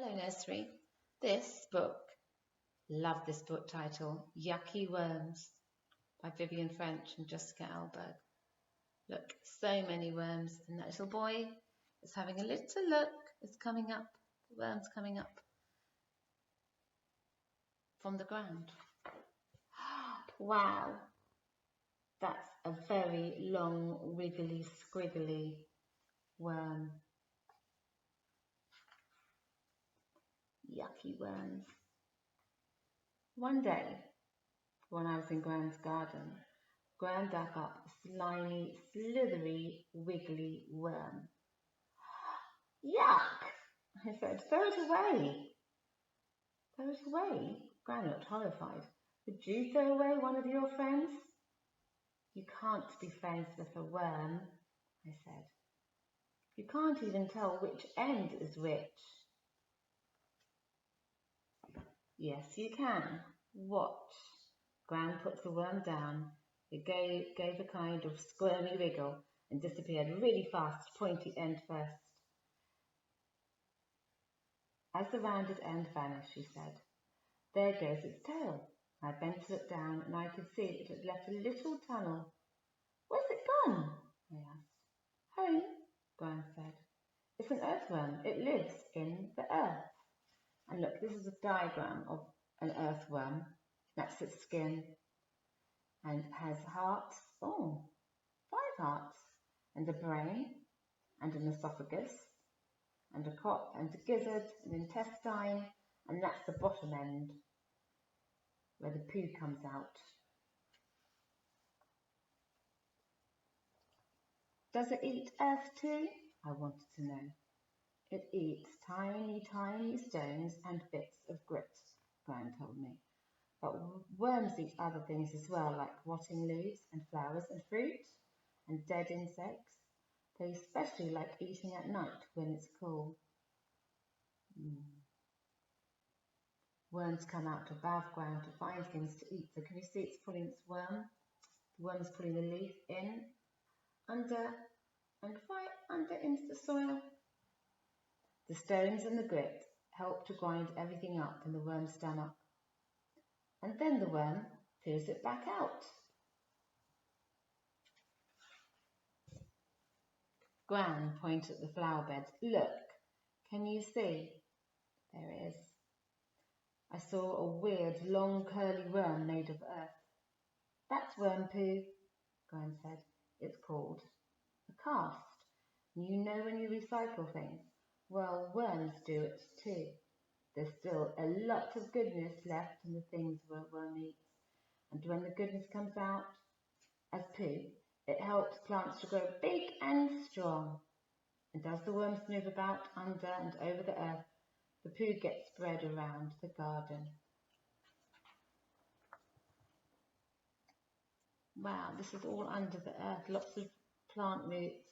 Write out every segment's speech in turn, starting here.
Hello, nursery. This book, love this book title, Yucky Worms by Vivian French and Jessica Alberg. Look, so many worms, and that little boy is having a little look. It's coming up, the worm's coming up from the ground. Wow, that's a very long, wiggly, squiggly worm. Yucky worms. One day, when I was in Gran's garden, Gran dug up a slimy, slithery, wiggly worm. Yuck! I said, throw it away. Throw it away? Gran looked horrified. Would you throw away one of your friends? You can't be friends with a worm, I said. You can't even tell which end is which. Yes, you can. Watch. Gran put the worm down. It gave a kind of squirmy wriggle and disappeared really fast, pointy end first. As the rounded end vanished, she said, there goes its tail. I bent to look down and I could see it had left a little tunnel. Where's it gone? I asked. Home, Gran said. It's an earthworm. It lives in the earth. And look, this is a diagram of an earthworm. That's its skin. And has hearts. Oh, 5 hearts. And a brain. And an esophagus. And a gizzard, an intestine. And that's the bottom end, where the poo comes out. Does it eat earth too? I wanted to know. It eats tiny, tiny stones and bits of grit, Gran told me. But worms eat other things as well, like rotting leaves and flowers and fruit and dead insects. They especially like eating at night when it's cool. Worms come out above ground to find things to eat. So can you see it's pulling its worm? The worm is pulling the leaf in, under, and right under into the soil. The stones and the grit help to grind everything up in the worm's stomach. And then the worm poos it back out. Gran pointed at the flower beds. Look, can you see? There it is. I saw a weird, long, curly worm made of earth. That's worm poo, Gran said. It's called a cast. You know when you recycle things? Well, worms do it too. There's still a lot of goodness left in the things a worm eats. And when the goodness comes out as poo, it helps plants to grow big and strong. And as the worms move about under and over the earth, the poo gets spread around the garden. Wow, this is all under the earth. Lots of plant roots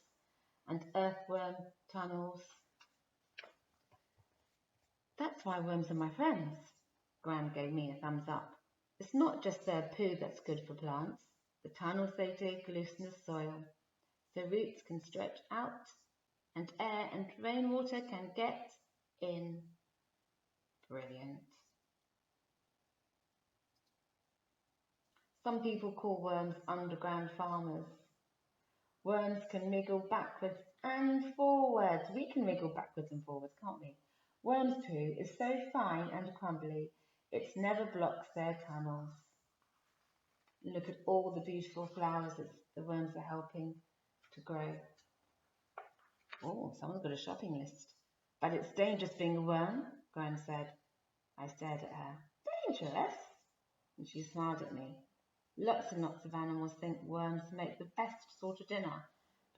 and earthworm tunnels. That's why worms are my friends. Gran gave me a thumbs up. It's not just their poo that's good for plants. The tunnels they dig loosen the soil, so roots can stretch out and air and rainwater can get in. Brilliant. Some people call worms underground farmers. Worms can wriggle backwards and forwards. We can wriggle backwards and forwards, can't we? Worms' poo is so fine and crumbly, it never blocks their tunnels. Look at all the beautiful flowers that the worms are helping to grow. Oh, someone's got a shopping list. But it's dangerous being a worm, Gran said. I stared at her. Dangerous? And she smiled at me. Lots and lots of animals think worms make the best sort of dinner.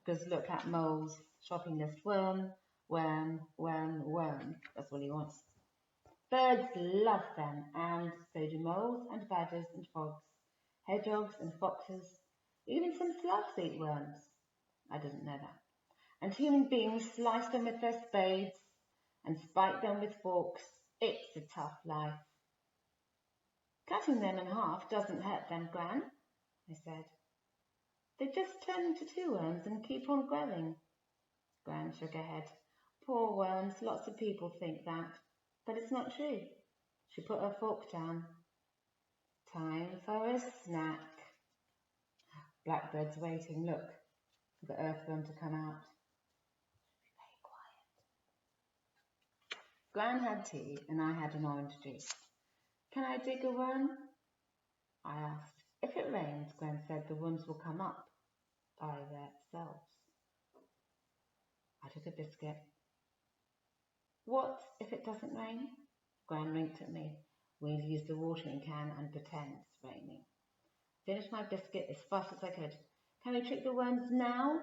Because look at Mole's shopping list. Worm, worm, worm, worm. That's all he wants. Birds love them, and so do moles and badgers and frogs, hedgehogs and foxes. Even some slugs eat worms. I didn't know that. And human beings slice them with their spades and spike them with forks. It's a tough life. Cutting them in half doesn't hurt them, Gran, I said. They just turn into 2 worms and keep on growing. Gran shook her head. Poor worms, lots of people think that. But it's not true. She put her fork down. Time for a snack. Blackbird's waiting. Look, for the earthworm to come out. Be very quiet. Gran had tea and I had an orange juice. Can I dig a worm? I asked. If it rains, Gran said, the worms will come up by themselves. I took a biscuit. What if it doesn't rain? Gran winked at me. We'll use the watering can and pretend it's raining. Finished my biscuit as fast as I could. Can we trick the worms now?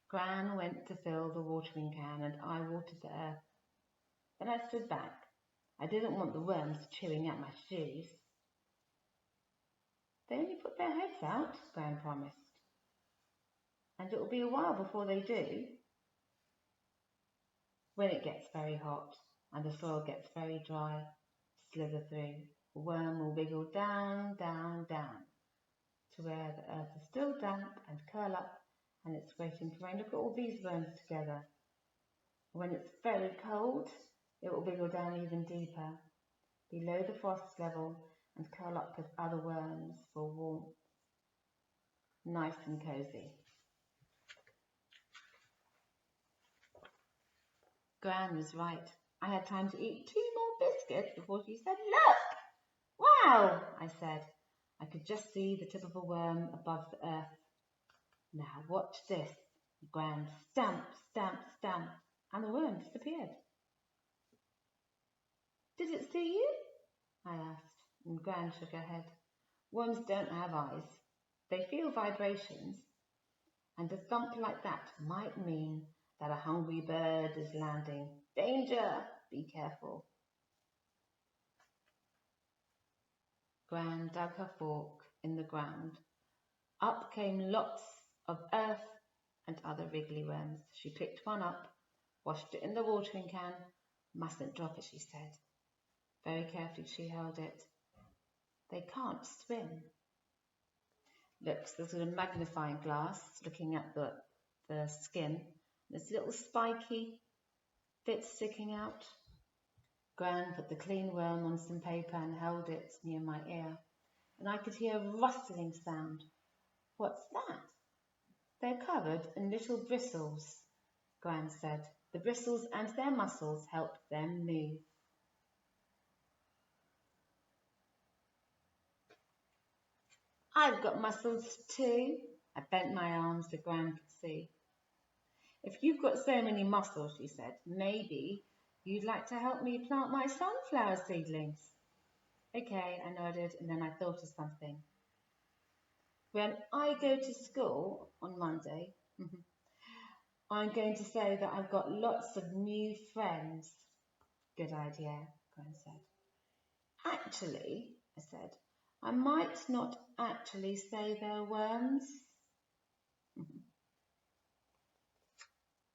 Gran went to fill the watering can and I watered the earth. Then I stood back. I didn't want the worms chewing at my shoes. They only put their heads out, Gran promised. And it will be a while before they do. When it gets very hot and the soil gets very dry, slither through. The worm will wiggle down, down, down to where the earth is still damp and curl up and it's waiting for rain. Look at all these worms together. When it's very cold, it will wiggle down even deeper, below the frost level and curl up with other worms for warmth. Nice and cozy. Gran was right. I had time to eat 2 more biscuits before she said, "Look! Wow!" I said. I could just see the tip of a worm above the earth. Now watch this. Gran stamped, stamped, stamped, and the worm disappeared. Did it see you? I asked, and Gran shook her head. Worms don't have eyes. They feel vibrations, and a thump like that might mean that a hungry bird is landing. Danger! Be careful. Gran dug her fork in the ground. Up came lots of earth and other wriggly worms. She picked one up, washed it in the watering can. Mustn't drop it, she said. Very carefully she held it. They can't swim. Look, there's a magnifying glass looking at the skin. There's little spiky bits sticking out. Gran put the clean worm on some paper and held it near my ear, and I could hear a rustling sound. What's that? They're covered in little bristles, Gran said. The bristles and their muscles help them move. I've got muscles too. I bent my arms so Gran could see. If you've got so many muscles, she said, maybe you'd like to help me plant my sunflower seedlings. Okay, I nodded, and then I thought of something. When I go to school on Monday, I'm going to say that I've got lots of new friends. Good idea, Gran said. Actually, I said, I might not actually say they're worms.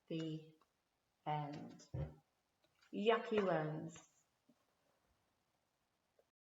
The end. Yucky Worms.